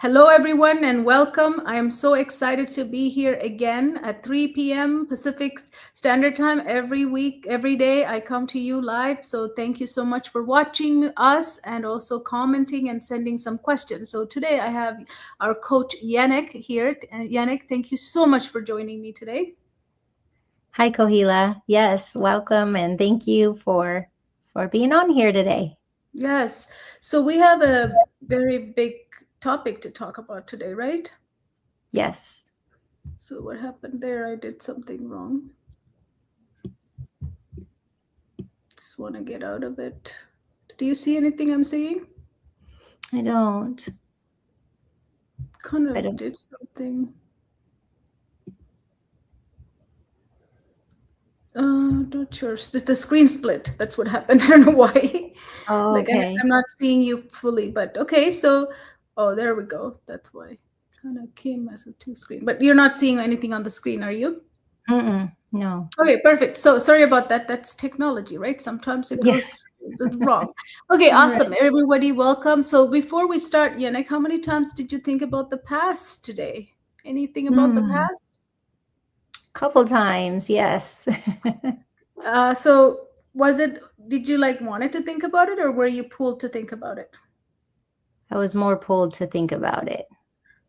Hello, everyone, and welcome. I am so excited to be here again at 3 p.m. Pacific Standard Time every week, every day. I come to you live. So, thank you so much for watching us and also commenting and sending some questions. So, today I have our coach Yanick here. And Yanick, thank you so much for joining me today. Hi, Kohila. Yes, welcome and thank you for being on here today. Yes. So, we have a very big topic to talk about today, right? Yes. So, what happened there? I did something wrong. Just want to get out of it. Do you see anything I'm saying? I don't. Kind I of don't. did something. Not sure. The screen split. That's what happened. I don't know why. Oh, Like okay. I'm not seeing you fully, but okay. So, oh, there we go. That's why. Kind of came as a two screen, but you're not seeing anything on the screen, are you? No. Okay, perfect. So sorry about that. That's technology, right? Sometimes it Yeah. goes wrong. Okay, All right. awesome. Everybody, welcome. So before we start, Yannick, how many times did you think about the past today? Anything about the Mm, past? couple times, yes. So was it? Did you like wanted to think about it, or were you pulled to think about it? I was more pulled to think about it.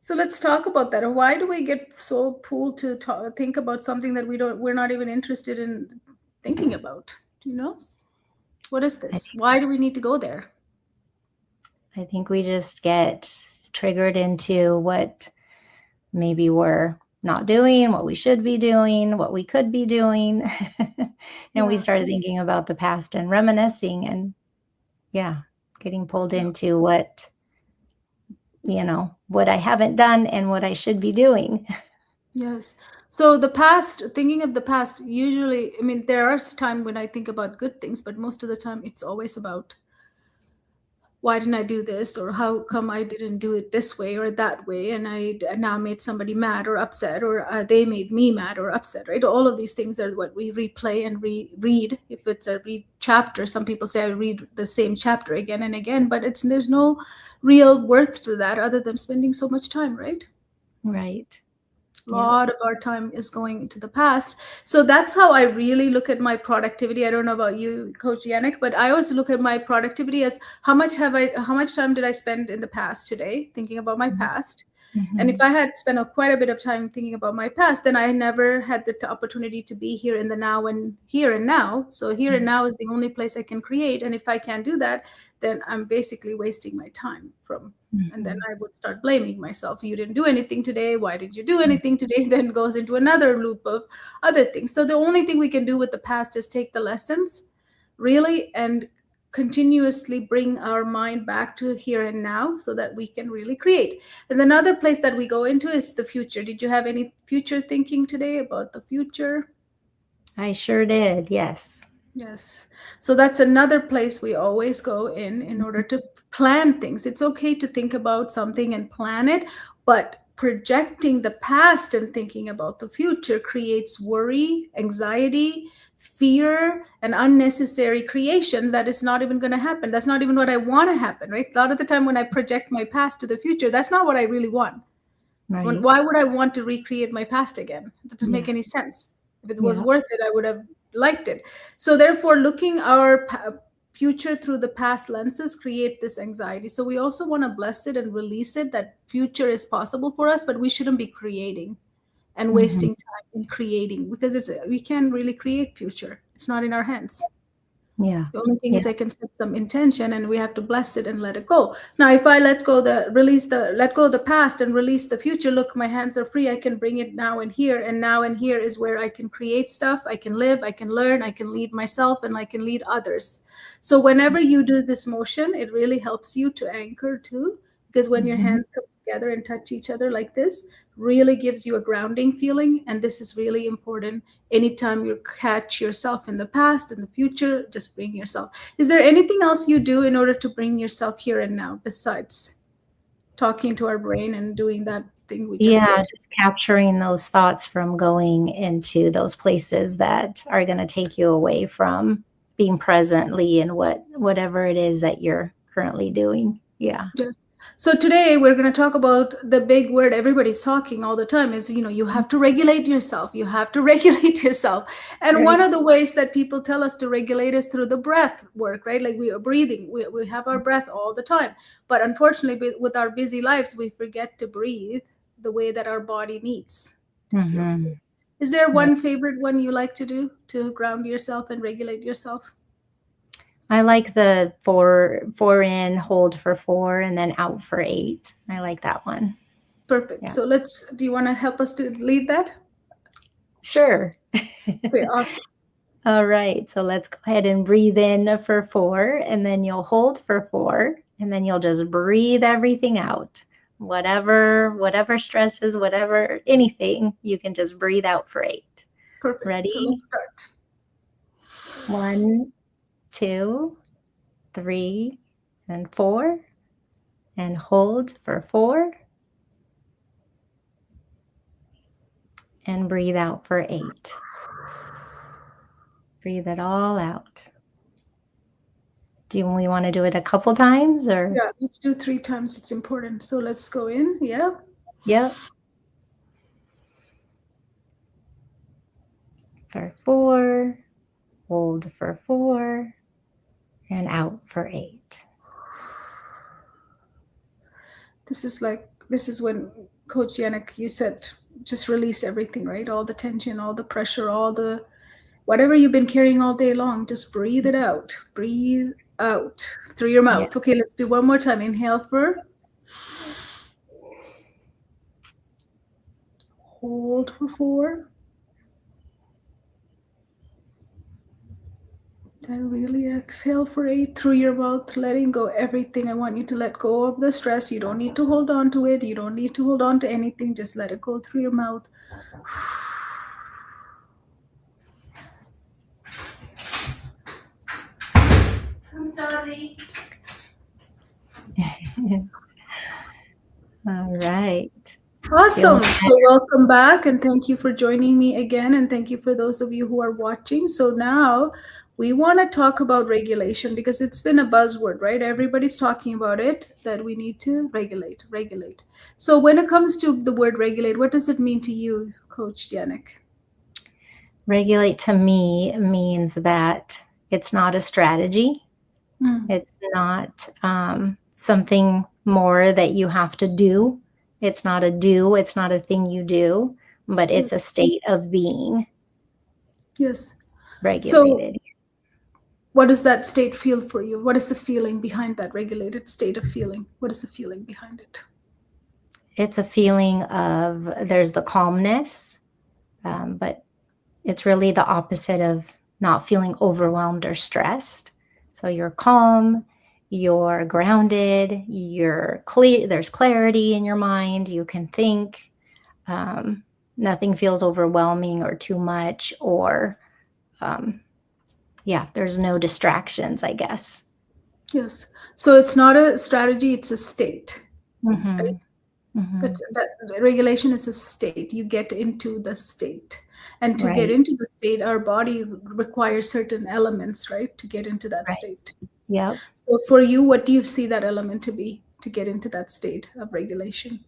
So let's talk about that. Why do we get so pulled to think about something that we're not even interested in thinking about? Do you know what is I, this? Why do we need to go there? I think we just get triggered into what maybe we're not doing, what we should be doing, what we could be doing. And we Yeah. started thinking about the past and reminiscing and yeah, getting pulled Yeah. into what I haven't done and what I should be doing. Yes. So the past, thinking of the past, usually, I mean, there are times when I think about good things, but most of the time it's always about why didn't I do this, or how come I didn't do it this way or that way, and I now made somebody mad or upset, or they made me mad or upset, right? All of these things are what we replay and read. If it's a read chapter, some people say I read the same chapter again and again, but there's no real worth to that other than spending so much time, right? Right. A Yeah. lot of our time is going into the past. So that's how I really look at my productivity. I don't know about you, Coach Yannick, but I always look at my productivity as how much time did I spend in the past today thinking about my past. And if Mm-hmm. I had spent quite a bit of time thinking about my past, then I never had the opportunity to be here in the now and here and now. So here and now is the only place I can create. And if I can't do that, then I'm basically wasting my time from. And then Mm-hmm. I would start blaming myself. You didn't do anything today. Why did you do anything today? Then goes into another loop of other things. So the only thing we can do with the past is take the lessons, really, and continuously bring our mind back to here and now so that we can really create. And another place that we go into is the future. Did you have any future thinking today about the future? I sure did. Yes. Yes. So that's another place we always go in order to plan things. It's okay to think about something and plan it, but projecting the past and thinking about the future creates worry, anxiety, fear, and unnecessary creation that is not even going to happen. That's not even what I want to happen, right? A lot of the time when I project my past to the future, that's not what I really want. Right. Why would I want to recreate my past again? It doesn't make Yeah. any sense. If it was Yeah. worth it, I would have liked it. So therefore, looking our future through the past lenses create this anxiety. So we also want to bless it and release it that future is possible for us, but we shouldn't be creating and Mm-hmm. wasting time in creating because we can't really create future. It's not in our hands. Yeah. The only thing Yeah. is I can set some intention and we have to bless it and let it go. Now, if I let go the past and release the future, look, my hands are free. I can bring it now and here. And now and here is where I can create stuff. I can live, I can learn, I can lead myself, and I can lead others. So whenever you do this motion, it really helps you to anchor too. Because when your Mm-hmm. hands come together and touch each other like this, really gives you a grounding feeling. And this is really important. Anytime you catch yourself in the past and the future, just bring yourself. Is there anything else you do in order to bring yourself here and now besides talking to our brain and doing that thing we just Yeah. did? Just capturing those thoughts from going into those places that are going to take you away from being presently in whatever it is that you're currently doing. Yeah. Yes. So today we're going to talk about the big word everybody's talking all the time is, you have to regulate yourself. You have to regulate yourself. And one Right. of the ways that people tell us to regulate is through the breath work, right? Like we are breathing. We have our breath all the time. But unfortunately, with our busy lives, we forget to breathe the way that our body needs to feel safe. Mm-hmm. Is there Yeah. one favorite one you like to do to ground yourself and regulate yourself? I like the four in, hold for 4, and then out for 8. I like that one. Perfect. Yeah. So do you want to help us to lead that? Sure. Okay, awesome. All right. So let's go ahead and breathe in for 4, and then you'll hold for 4, and then you'll just breathe everything out. Whatever stresses, whatever anything, you can just breathe out for 8. Perfect. So Ready? let's start. 1, 2, 3, and 4, and hold for 4, and breathe out for 8. Breathe it all out. Do we want to do it a couple times or? Yeah, let's do 3 times. It's important. So let's go in. Yeah. Yep. For 4, hold for 4, and out for 8. This is when Coach Yanick, you said just release everything, right? All the tension, all the pressure, all the whatever you've been carrying all day long, just breathe it out. Breathe out through your Yeah. mouth. Okay, let's do one more time. Inhale for, hold for 4. Then really exhale for 8 through your mouth, letting go everything. I want you to let go of the stress. You don't need to hold on to it. You don't need to hold on to anything. Just let it go through your mouth. I'm sorry. All right. Awesome. Feeling So, welcome back, and thank you for joining me again. And thank you for those of you who are watching. So, now we want to talk about regulation because it's been a buzzword, right? Everybody's talking about it that we need to regulate, regulate. So, when it comes to the word regulate, what does it mean to you, Coach Yanick? regulate to me means that it's not a strategy. Mm, It's not something more that you have to do. It's not a do, it's not a thing you do, but it's yes, a state of being yes. So, regulated. what does that state feel for you? What is the feeling behind that regulated state of feeling? What is the feeling behind it? It's a feeling of there's the calmness, but it's really the opposite of not feeling overwhelmed or stressed. So you're calm, you're grounded, you're clear, there's clarity in your mind, you can think. Nothing feels overwhelming or too much, or um, yeah, there's no distractions, I guess. Yes. So, it's not a strategy, it's a state. Mm-hmm. Right? Mm-hmm. That regulation is a state. You get into the state, and to get Right, into the state, our body requires certain elements, right, to get into that right. state. Yep. So for you, what do you see that element to be to get into that state of regulation?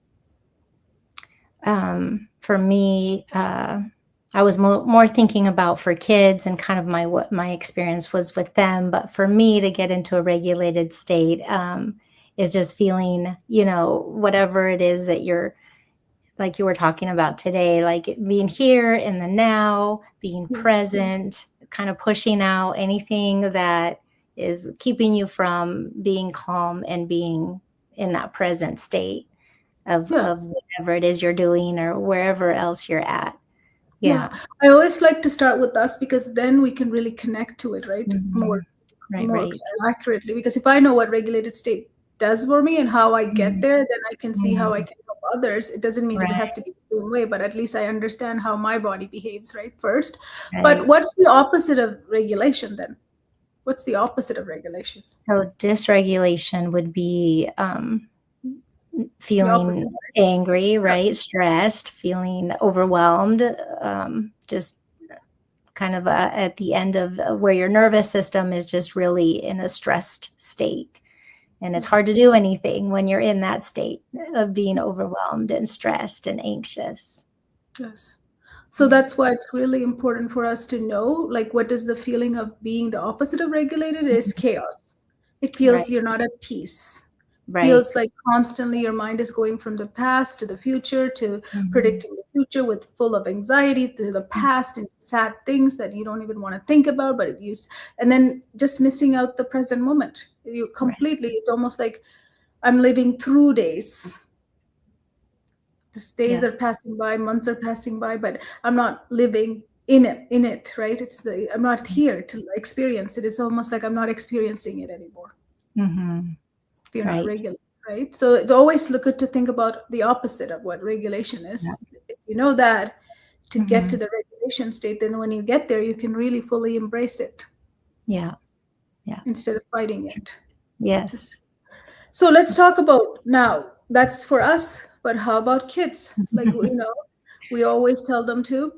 For me, I was more thinking about for kids and kind of what my experience was with them. But for me to get into a regulated state is just feeling, whatever it is that you're like you were talking about today, like being here in the now, being Yes. present, kind of pushing out anything that is keeping you from being calm and being in that present state Yeah. of whatever it is you're doing or wherever else you're at. Yeah. Yeah. I always like to start with us because then we can really connect to it, right? Mhm. More Right, more right. accurately. Because if I know what regulated state does for me and how I get Mhm. there, then I can see how I Mhm. can help others. It doesn't mean it has Right, to be the same way, but at least I understand how my body behaves, right? First. But right. what's the opposite of regulation then? What's the opposite of regulation? So dysregulation would be The opposite, feeling right? angry, Yeah. right? Stressed, feeling overwhelmed, just kind of at the end of where your nervous system is just really in a stressed state. And it's hard Yes. to do anything when you're in that state of being overwhelmed and stressed and anxious. Yes. So Yeah. that's why it's really important for us to know, like, what is the feeling of being the opposite of regulated is Mhm. chaos. It feels Right. you're not at peace. Right. Feels like constantly your mind is going from the past to the future to Mhm. predicting the future with full of anxiety to the Mm. past and sad things that you don't even want to think about, but it used, and then just missing out the present moment. You completely, Right. it's almost like I'm living through days. Just days Yeah. are passing by, months are passing by, but I'm not living in it, right? I'm not here to experience it. It's almost like I'm not experiencing it anymore Mhm. if you're not Right. regular, right? So it's always good to think about the opposite of what regulation Yeah. is. If you know that to get to Mhm. the regulation state, then when you get there, you can really fully embrace it Yeah. Yeah. instead of fighting That's right. it. Just Yes. so let's talk about now. That's for us, but how about kids? Like, we always tell them to,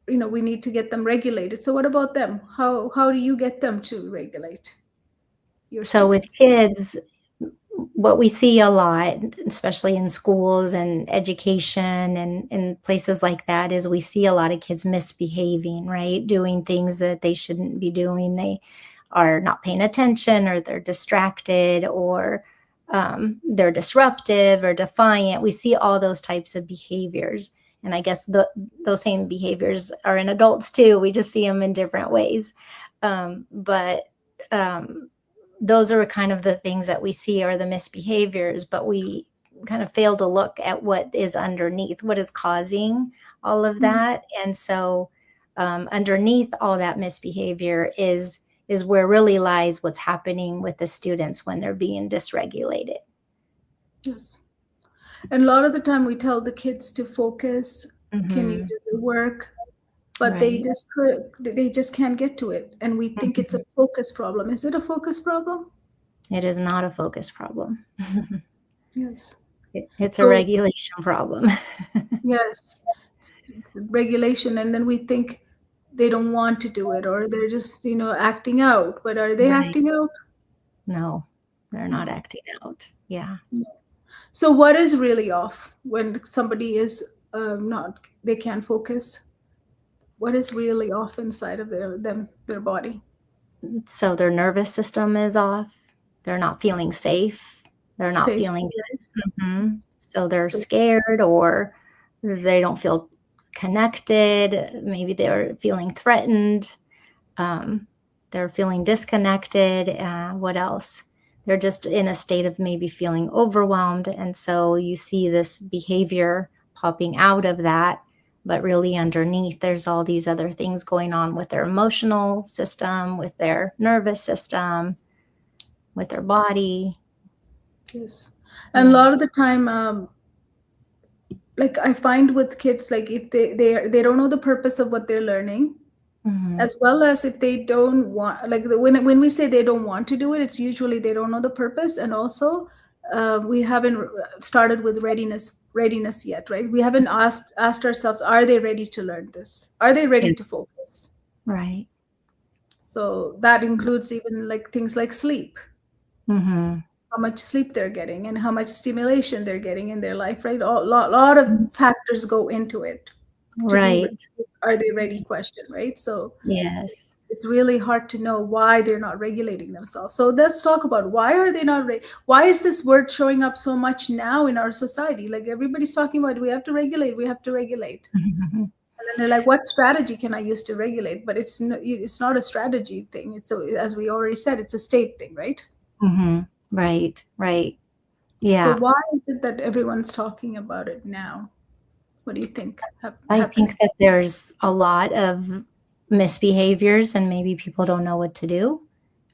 we need to get them regulated. So what about them? How do you get them to regulate your So with students? kids, what we see a lot, especially in schools and education and in places like that, is we see a lot of kids misbehaving, right? Doing things that they shouldn't be doing. They are not paying attention, or they're distracted, or they're disruptive or defiant. We see all those types of behaviors. And I guess those same behaviors are in adults too. We just see them in different ways. But um, those are kind of the things that we see are the misbehaviors, but we kind of fail to look at what is underneath, what is causing all of Mm, that. And so underneath all that misbehavior is where really lies what's happening with the students when they're being dysregulated. yes. And a lot of the time we tell the kids to focus, can you Hmm. do the work? But they Right. just they just can't get to it. And we think it's a Mhm. focus problem. Is it a focus problem? It is not a focus problem. Yes. It's a So regulation problem. yes, it's regulation, and then we think they don't want to do it or they're just, acting out. But are they Right. acting out? No, they're not No. acting out. Yeah. So what is really off when somebody is not, they can't focus? What is really off inside of their body? So their nervous system is off. They're not feeling safe. They're not Safety, feeling right? so they're So, scared, or they don't feel connected. Maybe they're feeling threatened. Um, they're feeling disconnected. What else? They're just in a state of maybe feeling overwhelmed. And so you see this behavior popping out of that. But really, underneath, there's all these other things going on with their emotional system, with their nervous system, with their body. yes. And a Yeah. lot of the time, like I find with kids, like if they don't know the purpose of what they're learning, Hmm. as well as if they don't want, like when we say they don't want to do it, it's usually they don't know the purpose, and also we haven't started with readiness yet, right? We haven't asked ourselves, are they ready to learn this? Are they ready Yeah. to focus? Right. So that includes even like things like sleep, Hmm. how much sleep they're getting and how much stimulation they're getting in their life, right? A lot of factors go into it to be Right. are they ready question, right? So Yes. it's really hard to know why they're not regulating themselves. So let's talk about why are they not why is this word showing up so much now in our society? Like everybody's talking about we have to regulate, we have to regulate. And then they're like, what strategy can I use to regulate? But it's not a strategy thing. As we already said, it's a state thing, right? Hmm. Right. Right. So Yeah. why is it that everyone's talking about it now? What do you think I happening? think that there's a lot of misbehaviors, and maybe people don't know what to do,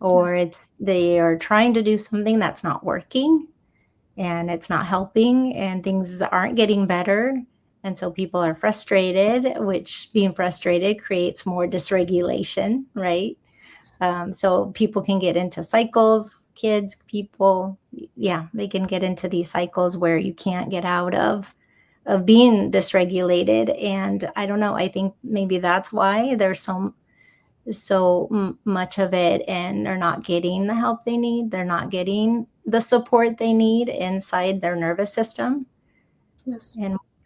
or Yes. it's they are trying to do something that's not working and it's not helping, and things aren't getting better. And so people are frustrated, which being frustrated creates more dysregulation, right? So people can get into cycles, kids, people, yeah, they can get into these cycles where you can't get out of being dysregulated. And I don't know, I think maybe that's why there's much of it, and they're not getting the help they need. They're not getting the support they need inside their nervous system, Yes.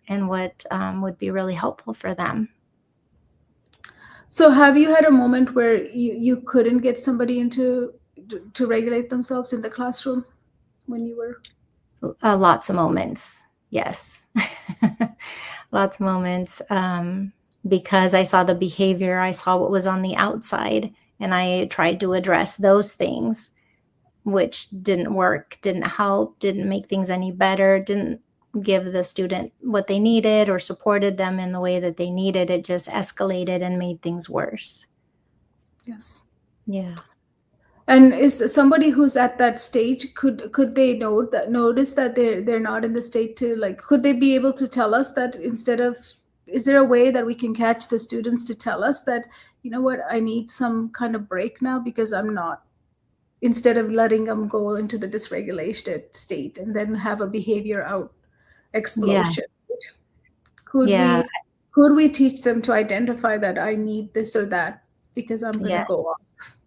and what would be really helpful for them. So have you had a moment where you couldn't get somebody into to regulate themselves in the classroom when you were? Lots of moments, yes. Lots of moments, because I saw the behavior, I saw what was on the outside, and I tried to address those things, which didn't work, didn't help, didn't make things any better, didn't give the student what they needed or supported them in the way that they needed. It just escalated and made things worse. Yes. Yeah. And is somebody who's at that stage, could they notice that they're not in the state to, like, could they be able to tell us that, instead of, is there a way that we can catch the students to tell us that, you know what, I need some kind of break now because I'm not, instead of letting them go into the dysregulated state and then have a behavior out Yeah. explosion? Could Yeah. we teach them to identify that I need this or that because I'm going to Yeah. go off?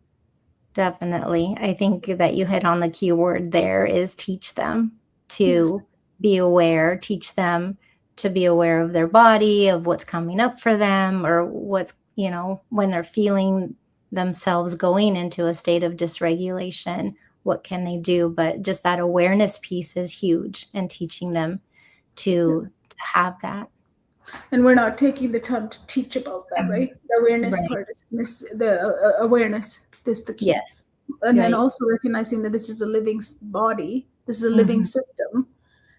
Definitely. I think that you hit on the key word there is teach them Yes. to be aware, teach them to be aware of their body, of what's coming up for them, or what's, when they're feeling themselves going into a state of dysregulation, what can they do? But just that awareness piece is huge, and teaching them to Yes. have that. And we're not taking the time to teach about that, Mhm. right? The awareness Right. part is the awareness is the key. Yes. And then Right. also recognizing that this is a living body, this is a living Hmm. system.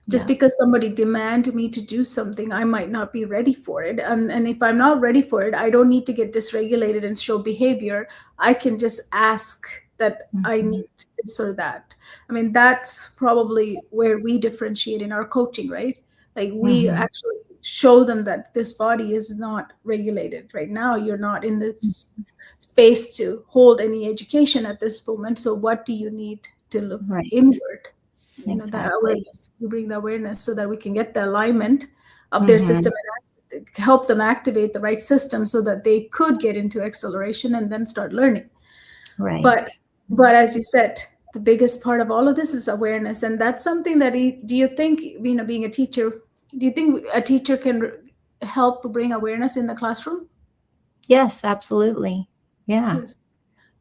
Just Yeah. because somebody demand me to do something, I might not be ready for it. And if I'm not ready for it, I don't need to get dysregulated and show behavior. I can just ask that I Hmm. need this or that. I mean, that's probably where we differentiate in our coaching, right? Like, we Hmm. actually show them that this body is not regulated right now. You're not in this space to hold any education at this moment. So what do you need to look Right. inward? That Exactly. awareness, we bring the awareness so that we can get the alignment of their Hmm. system and help them activate the right system so that they could get into acceleration and then start learning. but Right. but as you said, the biggest part of all of this is awareness, and that's something that do you think, being a teacher, do you think a teacher can help bring awareness in the classroom? Yes, absolutely. Yeah, Yes.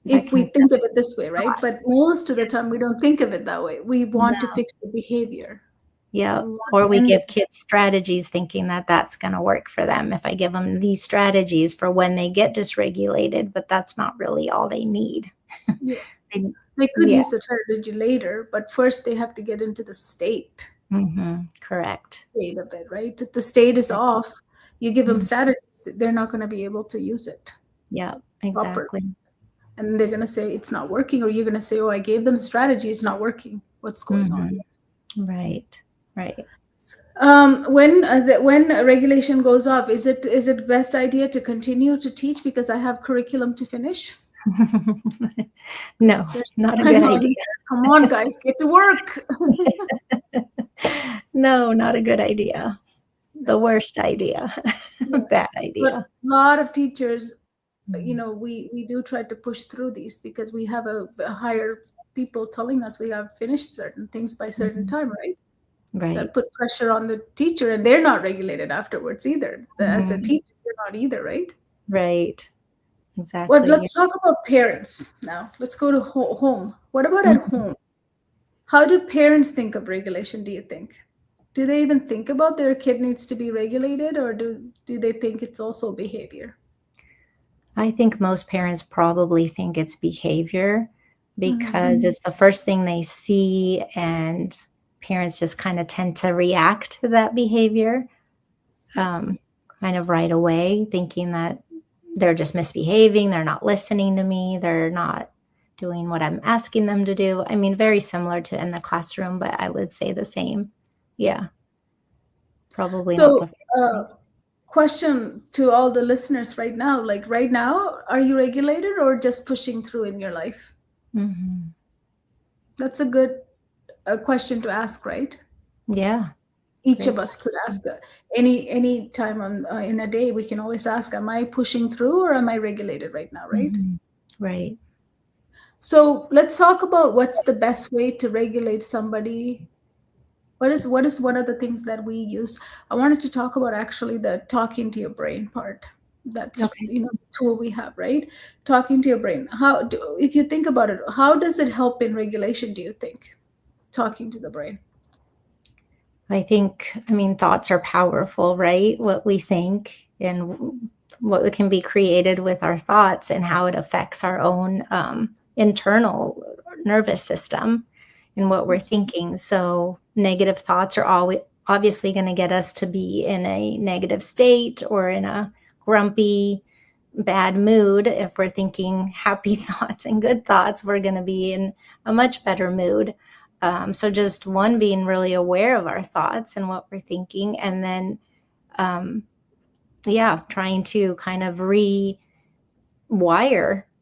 that If can we be think of it this way, right? taught. But most of the time we don't think of it that way. We want to No. fix the behavior. Yeah. We want Or to we end it. give kids strategies thinking that that's going to work for them. If I give them these strategies for when they get dysregulated, but that's not really all they need. Yeah. They, They could yeah. use the strategy later, but first they have to get into the Correct. state of it, right? If the state is Right. off, you give them Mhm. strategies, they're not going to be able to use it Yeah, properly. exactly. And they're going to say it's not working, or you're going to say, oh, I gave them strategy, it's not working. What's going on? Hmm. Right. Right. When a regulation goes off, is it best idea to continue to teach because I have curriculum to finish? No, There's not a good time on idea. here. Come on, guys, get to work. No, not a good idea. The No. worst idea. Yeah. Bad But idea. a lot of teachers, Mhm. we do try to push through these because we have a higher people telling us we have finished certain things by certain Mhm. time, right? Right. That put pressure on the teacher, and they're not regulated afterwards either. As a Mhm. teacher, you're not either, right? Right. Well, Exactly. Yeah. let's talk about parents now. Let's go to home. What about at Mhm. home? How do parents think of regulation, do you think? Do they even think about their kid needs to be regulated, or do they think it's also behavior? I think most parents probably think it's behavior Hmm. because it's the first thing they see, and parents just kind of tend to react to that behavior, Yes. um, kind of right away, thinking that they're just misbehaving, they're not listening to me, they're not doing what I'm asking them to do. I mean, very similar to in the classroom, but I would say the same. Yeah, probably not So, the first uh, thing. question to all the listeners right now, like right now, are you regulated or just pushing through in your life? Mhm. That's a good question to ask, right? Yeah, Each great of us could question. ask, any time in a day, we can always ask, am I pushing through or am I regulated right now, right? Mhm. Right. So let's talk about what's the best way to regulate somebody. What is one of the things that we use? I wanted to talk about actually the talking to your brain part. That's Okay. the tool we have, right? Talking to your brain. If you think about it, how does it help in regulation? Do you think talking to the brain? I think, I mean, thoughts are powerful, right? What we think and what can be created with our thoughts and how it affects our own internal nervous system and what we're Yes. thinking. So, negative thoughts are always obviously going to get us to be in a negative state or in a grumpy, bad mood. If we're thinking happy thoughts and good thoughts, we're going to be in a much better mood. So just one, being really aware of our thoughts and what we're thinking, and then um, yeah, trying to kind of rewire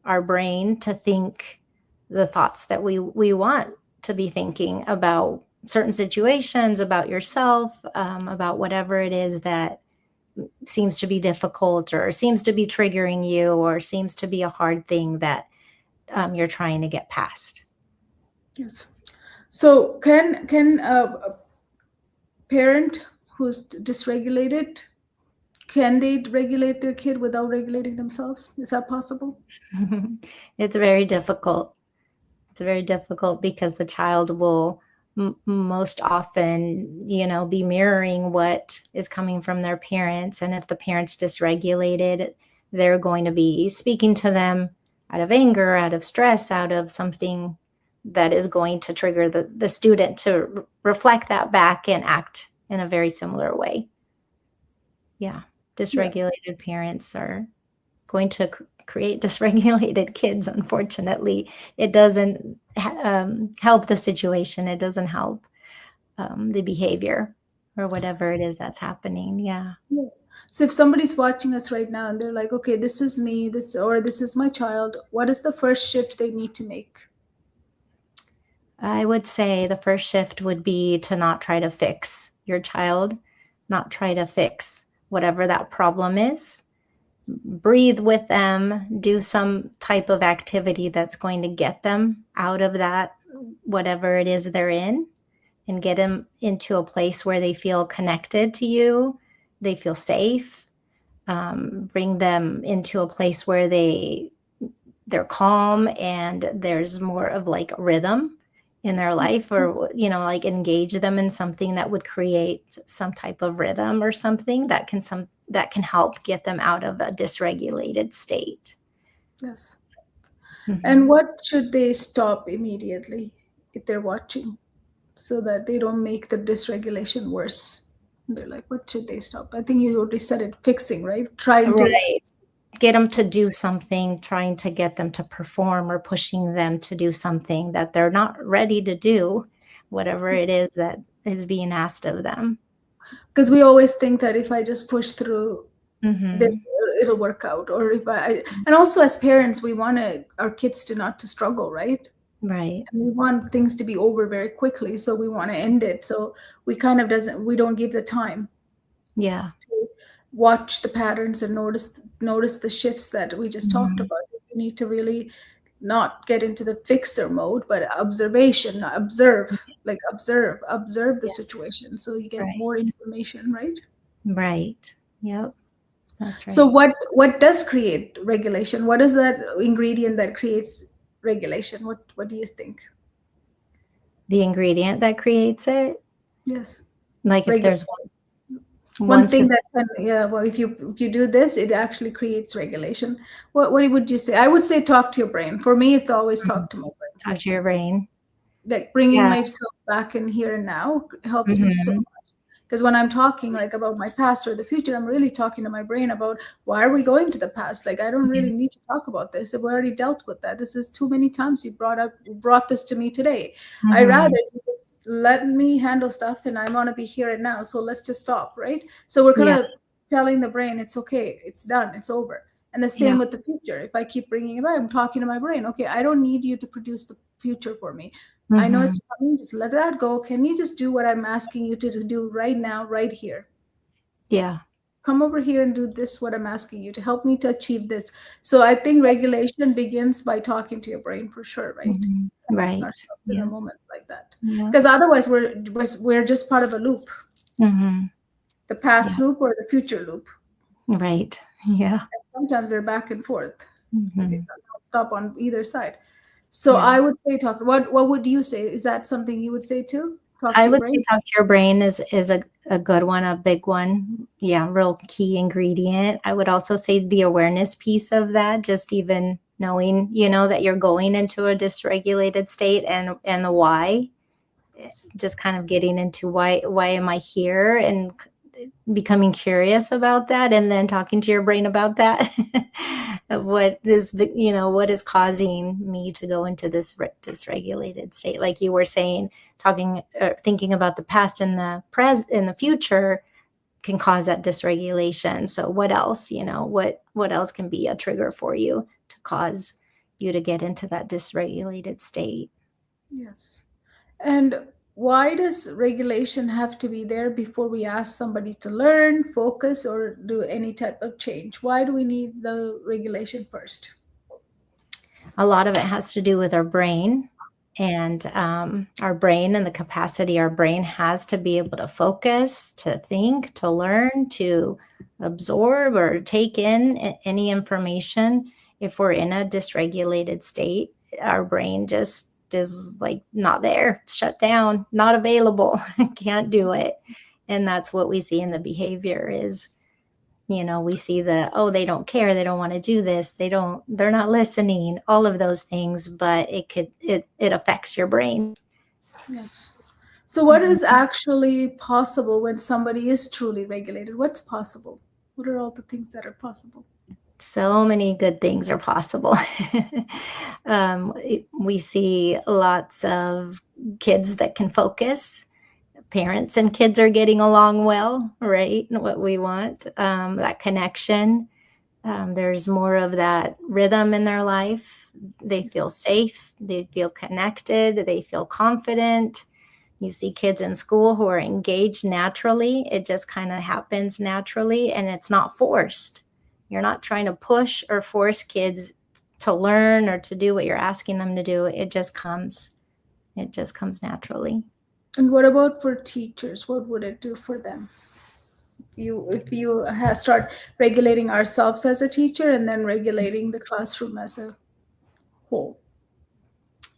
our brain to think the thoughts that we want to be thinking about certain situations, about yourself, about whatever it is that seems to be difficult or seems to be triggering you or seems to be a hard thing that you're trying to get past. Yes. So can a parent who's dysregulated, can they regulate their kid without regulating themselves? Is that possible? It's very difficult. It's very difficult because the child will most often, be mirroring what is coming from their parents. And if the parent's dysregulated, they're going to be speaking to them out of anger, out of stress, out of something that is going to trigger the student to reflect that back and act in a very similar way. Yeah. Yeah. Dysregulated parents are going to create dysregulated kids, unfortunately. It doesn't help the situation. It doesn't help the behavior or whatever it is that's happening. Yeah. Yeah. So if somebody's watching us right now and they're like, okay, this is me, this is my child, what is the first shift they need to make? I would say the first shift would be to not try to fix your child, not try to fix whatever that problem is. Breathe with them, do some type of activity that's going to get them out of that, whatever it is they're in, and get them into a place where they feel connected to you, they feel safe. Bring them into a place where they're calm and there's more of like rhythm in their life, or like engage them in something that would create some type of rhythm or something that can help get them out of a dysregulated state. Yes. Hmm. And what should they stop immediately if they're watching so that they don't make the dysregulation worse? They're like, what should they stop? I think you already said it, fixing, right? Trying to. Right. Get them to do something, trying to get them to perform or pushing them to do something that they're not ready to do, whatever it is that is being asked of them. Because we always think that if I just push through this, Hmm. it'll work out. Or if and also as parents, we want our kids to not to struggle, right? Right. And we want things to be over very quickly, so we want to end it. So we don't give the time Yeah. to watch the patterns and notice the shifts that we just talked Mhm. about. You need to really not get into the fixer mode, but observation, observe the Yes. situation so you get Right. more information, right? Right. Yep. That's So right. what does create regulation? What is that ingredient that creates regulation? What do you think? The ingredient that creates it, Yes. like if Regu- there's one One thing specific. that can, yeah, well, if you do this, it actually creates regulation. What would you say? I would say talk to your brain. For me, it's always Mhm. talk to my brain. Talk to your brain. Like bringing Yeah. myself back in here and now helps me so Hmm. much. Because when I'm talking like about my past or the future, I'm really talking to my brain about why are we going to the past? Like I don't really need to talk about this. We already dealt with that. This is too many times you brought this to me today. I rather Hmm. you just let me handle stuff and I want to be here and now. So let's just stop, right? So we're kind Yeah. of telling the brain it's okay, it's done, it's over. And the Yeah. same with the future. If I keep bringing it up, I'm talking to my brain. Okay, I don't need you to produce the future for me. I know Hmm. it's coming. Just let that go. Can you just do what I'm asking you to do right now, right here? Yeah. come over here and do this, what I'm asking you to help me to achieve this. So I think regulation begins by talking to your brain for sure, right? Mhm. Putting Right. ourselves in a Yeah. moments like that. Yeah. Because otherwise we're just part of a loop, Mhm. the past Yeah. loop or the future loop. Right. Yeah. Sometimes they're back and forth. Like Mhm. it's not stop on either side. So Yeah. I would say talk. What would you say? Is that something you would say too? Talk I to your would say brain. talk to your brain is a good one, a big one. Yeah, real key ingredient. I would also say the awareness piece of that, just even knowing, that you're going into a dysregulated state and the why, just kind of getting into why am I here and becoming curious about that and then talking to your brain about that of what is causing me to go into this dysregulated state, like you were saying, talking thinking about the past and the present and the future can cause that dysregulation. So what else, what else can be a trigger for you to cause you to get into that dysregulated state? Yes. And why does regulation have to be there before we ask somebody to learn, focus, or do any type of change? Why do we need the regulation first? A lot of it has to do with our brain and our brain and the capacity our brain has to be able to focus, to think, to learn, to absorb or take in any information. If we're in a dysregulated state, our brain just is like not there, it's shut down, not available, can't do it. And that's what we see in the behavior is, we see oh, they don't care, they don't want to do this, they're not listening, all of those things, but it affects your brain. Yes. So, what is actually possible when somebody is truly regulated? What's possible? What are all the things that are possible? So many good things are possible. We see lots of kids that can focus. Parents and kids are getting along well, right? What we want, that connection. There's more of that rhythm in their life. They feel safe, they feel connected, they feel confident. You see kids in school who are engaged naturally. It just kind of happens naturally and it's not forced. You're not trying to push or force kids to learn or to do what you're asking them to do. It just comes. It just comes naturally. And what about for teachers? What would it do for them? If you start regulating ourselves as a teacher and then regulating the classroom as a whole.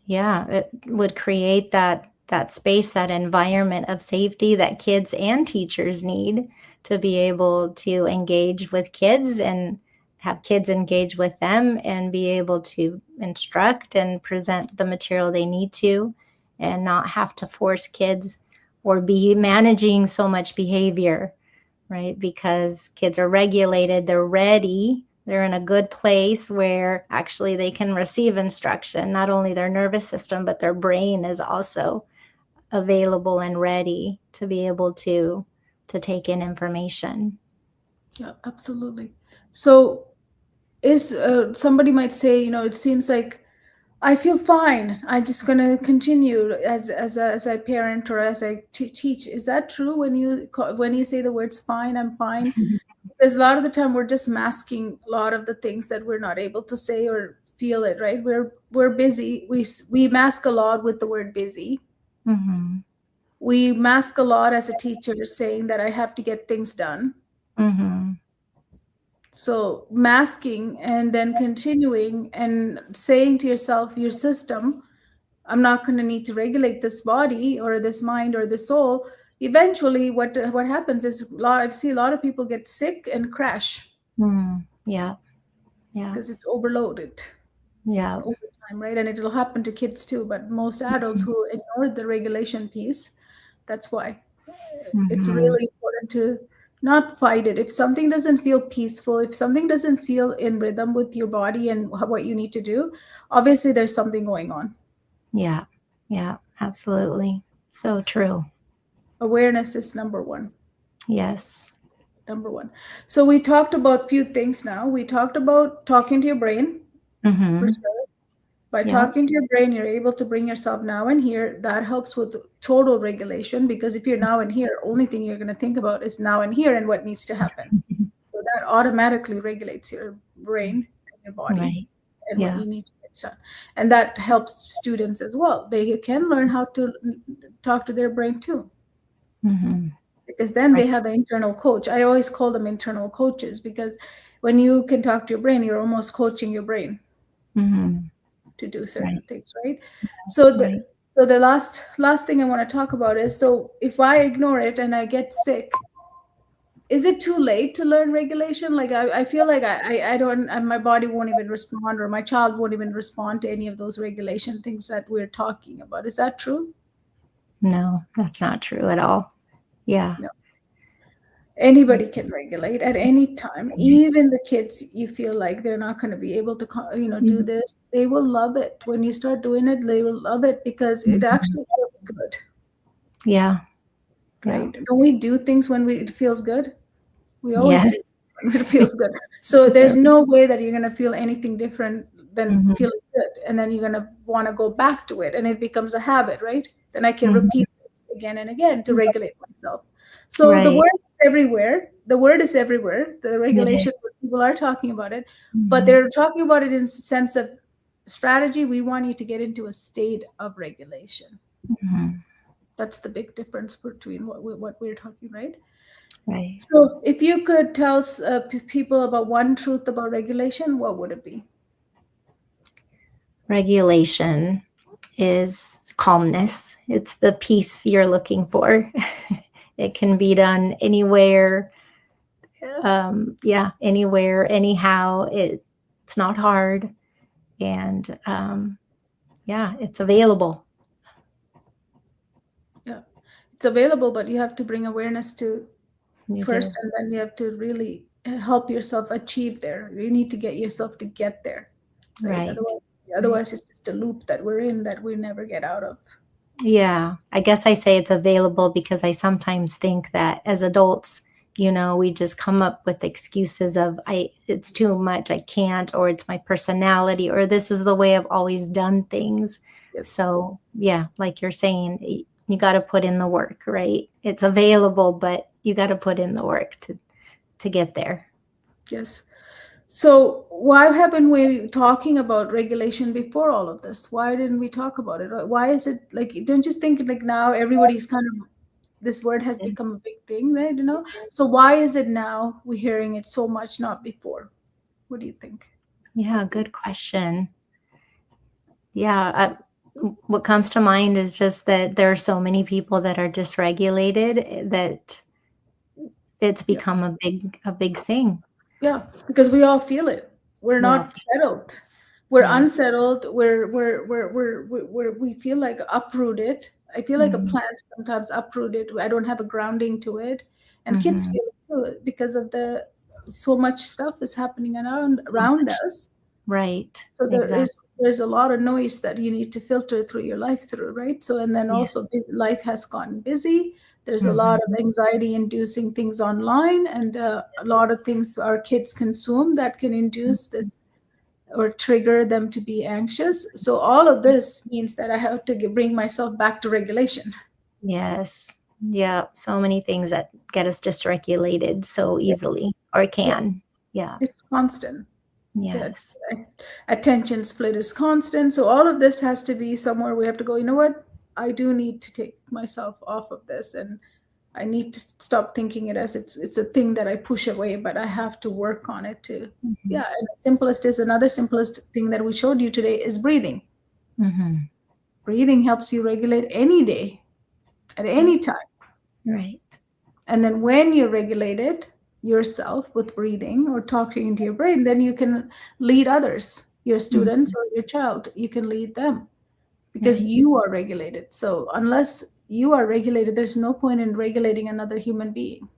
Yeah, it would create that space, that environment of safety that kids and teachers need to be able to engage with kids and have kids engage with them and be able to instruct and present the material they need to and not have to force kids or be managing so much behavior, right? Because kids are regulated, they're ready, they're in a good place where actually they can receive instruction. Not only their nervous system, but their brain is also available and ready to be able to take in information. Yeah, absolutely. So is somebody might say, it seems like I feel fine. I'm just gonna continue as I parent or as I teach. Is that true when you say the words "fine"? I'm fine because a lot of the time we're just masking a lot of the things that we're not able to say or feel it. Right? We're busy. We mask a lot with the word busy. Mm-hmm. We mask a lot as a teacher, saying that I have to get things done. Mm-hmm. So masking and then continuing and saying to yourself, your system, I'm not going to need to regulate this body or this mind or this soul. Eventually, what happens is I see a lot of people get sick and crash Mm-hmm. Yeah. Yeah. because it's overloaded Yeah. over time, right? And it'll happen to kids too. But most adults who ignore the regulation piece, that's why it's Mm-hmm. really important to not fight it. If something doesn't feel peaceful, if something doesn't feel in rhythm with your body and what you need to do, obviously there's something going on. Yeah. Yeah. Absolutely. So true. Awareness is number one. Yes. Number one. So we talked about few things now. We talked about talking to your brain for Mm-hmm. sure. By Yep. talking to your brain, you're able to bring yourself now and here. That helps with total regulation, because if you're now and here, only thing you're going to think about is now and here and what needs to happen. So that automatically regulates your brain and your body Right. and what Yeah. you need to get done. And that helps students as well. They can learn how to talk to their brain too, Hmm. because then they Right. have an internal coach. I always call them internal coaches, because when you can talk to your brain, you're almost coaching your brain Hmm. to do certain Right. things, right? So Right. the last thing I want to talk about is, so if I ignore it and I get sick, is it too late to learn regulation? Like I feel like I don't, my body won't even respond, or my child won't even respond to any of those regulation things that we're talking about. Is that true? No, that's not true at all. Yeah. No. Anybody can regulate at any time. Even the kids, you feel like they're not going to be able to do Mhm. this, they will love it. When you start doing it, they will love it, because it Mhm. actually feels good, Yeah. Yeah. right? Don't we do things when it feels good? We always do Yes. when it feels good. So there's no way that you're going to feel anything different than Mhm. feeling good. And then you're going to want to go back to it, and it becomes a habit, right? Then I can Mhm. repeat this again and again to regulate myself. So the Right. word is everywhere. The word is everywhere. The It regulation, is. people are talking about it, but Mhm. they're talking about it in sense of strategy. We want you to get into a state of regulation. Mhm. That's the big difference between what we're talking, right? Right. So, if you could tell people about one truth about regulation, what would it be? Regulation is calmness. It's the peace you're looking for. It can be done anywhere, yeah, anywhere, anyhow. It's not hard, and yeah, it's available. Yeah, it's available, but you have to bring awareness to You first, do. and then you have to really help yourself achieve there. You need to get yourself to get there, right? Right. Right. Otherwise, it's just a loop that we're in that we never get out of. Yeah, I guess I say it's available because I sometimes think that as adults, we just come up with excuses of it's too much, I can't, or it's my personality, or this is the way I've always done things. Yes, So, yeah, like you're saying, you got to put in the work, right? It's available, but you got to put in the work to get there. yes. So why haven't we talking about regulation before all of this? Why didn't we talk about it? Why is it like, don't you think like now everybody's kind of, this word has Yes. become a big thing, right? So why is it now we're hearing it so much, not before? What do you think? Yeah, good question. Yeah, what comes to mind is just that there are so many people that are dysregulated, that it's Yeah. become a big thing. Yeah, because we all feel it. We're We all not feel. settled. We're Yeah. unsettled. We feel like uprooted. I feel like a Mhm. plant sometimes uprooted. I don't have a grounding to it, and kids Mhm. feel it too, because of the so much stuff is happening So around much. us. Right. So Exactly. there's a lot of noise that you need to filter through your life through, right? So, and then Yeah. also life has gotten busy. There's a lot Mhm. of anxiety inducing things online, and a lot of things our kids consume that can induce this or trigger them to be anxious. So all of this means that I have to bring myself back to regulation. Yes. Yeah, so many things that get us dysregulated so Yeah, easily, or yeah, can. Yeah. it's constant. That Yes. attention split is constant. So all of this has to be somewhere we have to go, you know what? I do need to take myself off of this, and I need to stop thinking it as it's a thing that I push away, but I have to work on it too. Mhm. Yeah, and the simplest is another simplest thing that we showed you today is breathing. Mhm. Breathing helps you regulate any day at Yep. any time. Right. And then when you regulate it yourself with breathing or talking into your brain, then you can lead others, your students Mhm. or your child. You can lead them because Right. you are regulated. So unless you are regulated, there's no point in regulating another human being,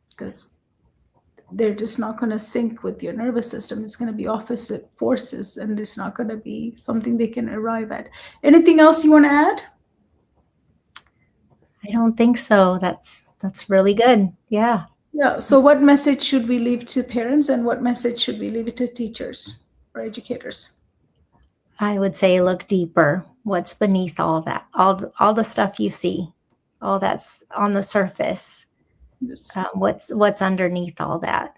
because they're just not going to sync with your nervous system. It's going to be opposite forces, and it's not going to be something they can arrive at. Anything else you want to add? I don't think so. That's really good. Yeah. Yeah. So, what message should we leave to parents, and what message should we leave to teachers for educators? I would say look deeper. What's beneath all that? All the stuff you see, all that's on the surface. Yes. What's underneath all that?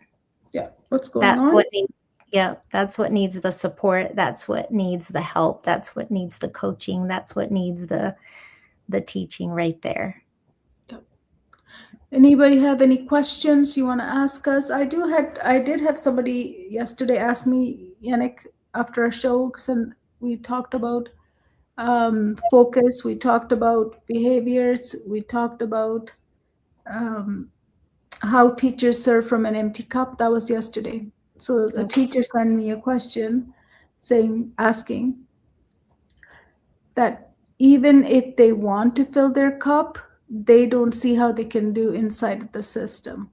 Yeah. What's going That's on? what needs. Yeah, that's what needs the support. That's what needs the help. That's what needs the coaching. That's what needs the teaching right there. Yeah. Anybody have any questions you want to ask us? I did have somebody yesterday ask me, Yannick, after a show, and we talked about focus, we talked about behaviors, we talked about um, how teachers serve from an empty cup. That was yesterday. So the Okay. teacher sent me a question asking that even if they want to fill their cup, they don't see how they can do inside the system.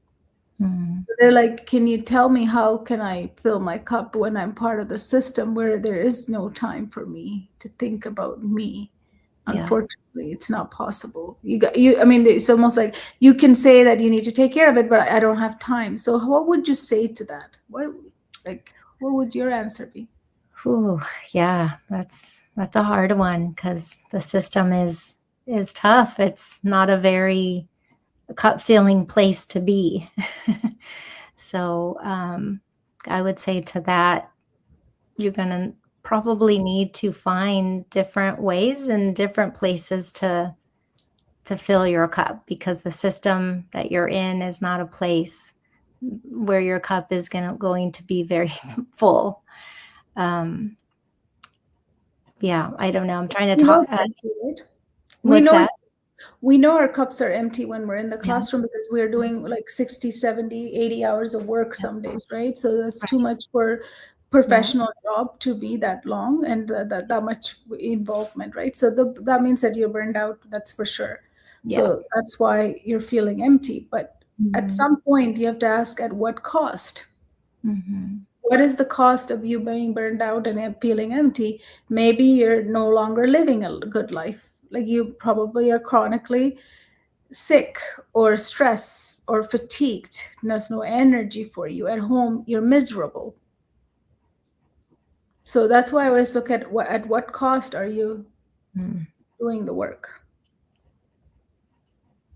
Mhm. They're like, can you tell me how can I fill my cup when I'm part of the system where there is no time for me to think about me? Yeah. Unfortunately, it's not possible. I mean, it's almost like you can say that you need to take care of it, but I don't have time. So what would you say to that? What would your answer be? Whew, yeah, that's a hard one because the system is tough. It's not a very cup filling place to be. So I would say to that, you're gonna probably need to find different ways and different places to fill your cup because the system that you're in is not a place where your cup is going to be very full. Um, yeah, I don't know. I'm trying to You know talk. it's empty, right? We What's know that? it's we know our cups are empty when we're in the Yeah. classroom because we're doing like 60, 70, 80 hours of work Yeah. some days, right? So that's too Right. much for Yeah. professional job to be that long and that much involvement, right? So that means that you're burned out, that's for sure. Yeah. So that's why you're feeling empty. But at Mhm. some point, you have to ask at what cost? Mhm. What is the cost of you being burned out and feeling empty? Maybe you're no longer living a good life. Like you probably are chronically sick or stressed or fatigued. There's no energy for you. At home, you're miserable. So that's why I always look at what cost are you Mm. doing the work?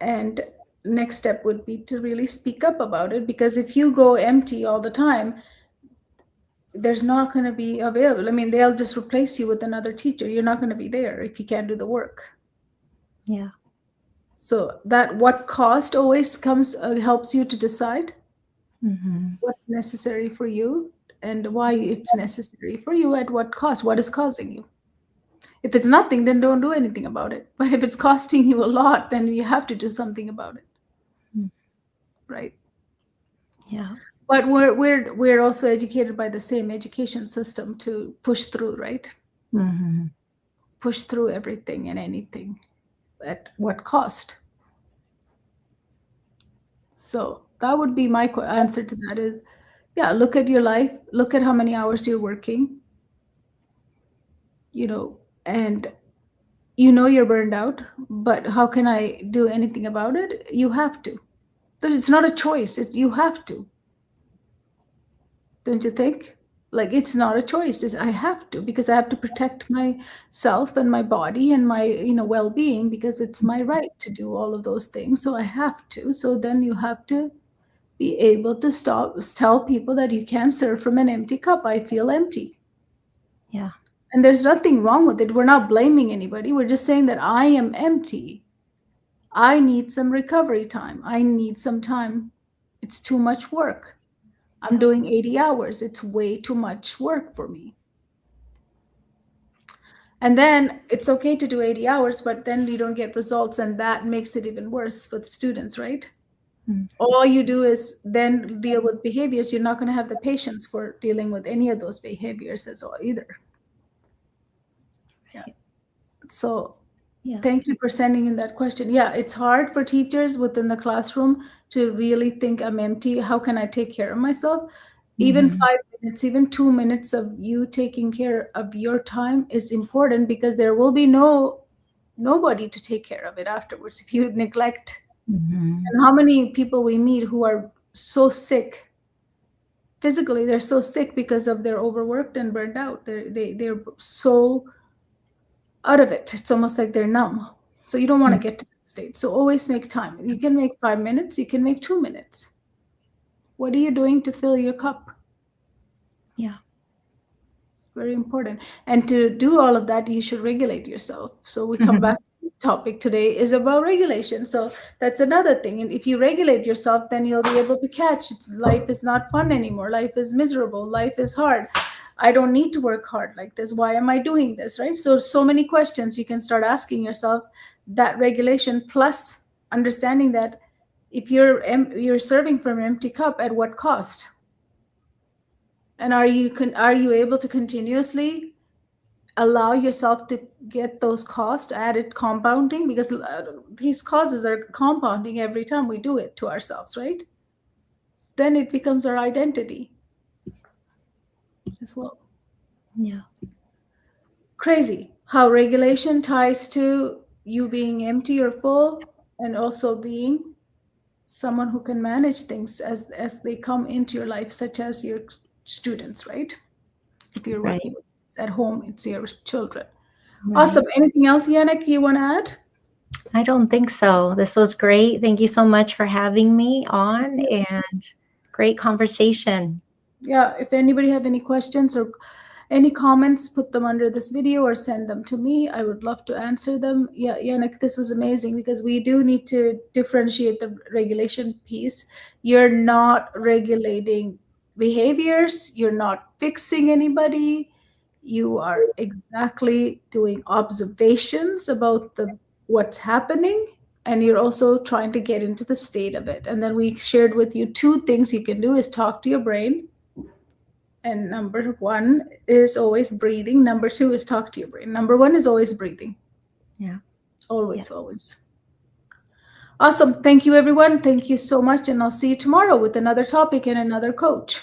And next step would be to really speak up about it because if you go empty all the time, there's not going to be available. I mean, they'll just replace you with another teacher. You're not going to be there if you can't do the work. Yeah. So that what cost always comes helps you to decide Mhm. what's necessary for you and why it's necessary for you at what cost, what is causing you. If it's nothing, then don't do anything about it. But if it's costing you a lot, then you have to do something about it, Mm. right? Yeah. But we're also educated by the same education system to push through, right? Mhm. Push through everything and anything. At what cost? So that would be my answer to that is, yeah, look at your life, look at how many hours you're working, you know, and you know you're burned out, but how can I do anything about it? You have to. But it's not a choice. You have to, don't you think? Like it's not a choice. It's, I have to because I have to protect myself and my body and my well-being because it's my right to do all of those things. So I have to. So then you have to be able to tell people that you can't serve from an empty cup. I feel empty. Yeah. And there's nothing wrong with it. We're not blaming anybody. We're just saying that I am empty. I need some recovery time. I need some time. It's too much work. I'm Yeah. doing 80 hours. It's way too much work for me. And then it's okay to do 80 hours, but then you don't get results, and that makes it even worse for the students, right? Mm. All you do is then deal with behaviors. You're not going to have the patience for dealing with any of those behaviors as well either. Yeah. So Yeah. thank you for sending in that question. Yeah, it's hard for teachers within the classroom to really think I'm empty. How can I take care of myself? Even Mhm. 5 minutes, even 2 minutes of you taking care of your time is important because there will be nobody to take care of it afterwards if you neglect. Mhm. And how many people we meet who are so sick physically they're so sick because of they're overworked and burned out. They're so out of it. It's almost like they're numb. So you don't want Mm. to get to that state. So always make time. You can make 5 minutes, you can make 2 minutes. What are you doing to fill your cup? Yeah. It's very important. And to do all of that, you should regulate yourself. So we come back to this topic today is about regulation. So that's another thing. And if you regulate yourself, then you'll be able to catch life is not fun anymore. Life is miserable. Life is hard. I don't need to work hard like this. Why am I doing this? Right? So many questions you can start asking yourself. That regulation plus understanding that if you're serving from an empty cup, at what cost? And are you able to continuously allow yourself to get those costs added compounding, because these causes are compounding every time we do it to ourselves, right? Then it becomes our identity as well. Yeah. Crazy how regulation ties to you being empty or full, and also being someone who can manage things as they come into your life, such as your students, right? If you're Right. working with at home, it's your children. Right. Awesome. Anything else, Yannick, you want to add? I don't think so. This was great. Thank you so much for having me on, and great conversation. Yeah, if anybody have any questions or any comments, put them under this video or send them to me. I would love to answer them. Yeah, Yannick, this was amazing because we do need to differentiate the regulation piece. You're not regulating behaviors, you're not fixing anybody. You are exactly doing observations about the what's happening, and you're also trying to get into the state of it. And then we shared with you two things you can do is talk to your brain, and number one is always breathing. Number two is talk to your brain. Number one is always breathing. Yeah. Yeah. Always, always. Awesome. Thank you, everyone. Thank you so much. And I'll see you tomorrow with another topic and another coach.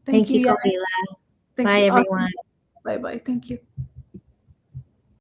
Thank Thank you, you, Yana. Kalila. Thank Bye, you. everyone. Awesome. Bye bye. Thank you.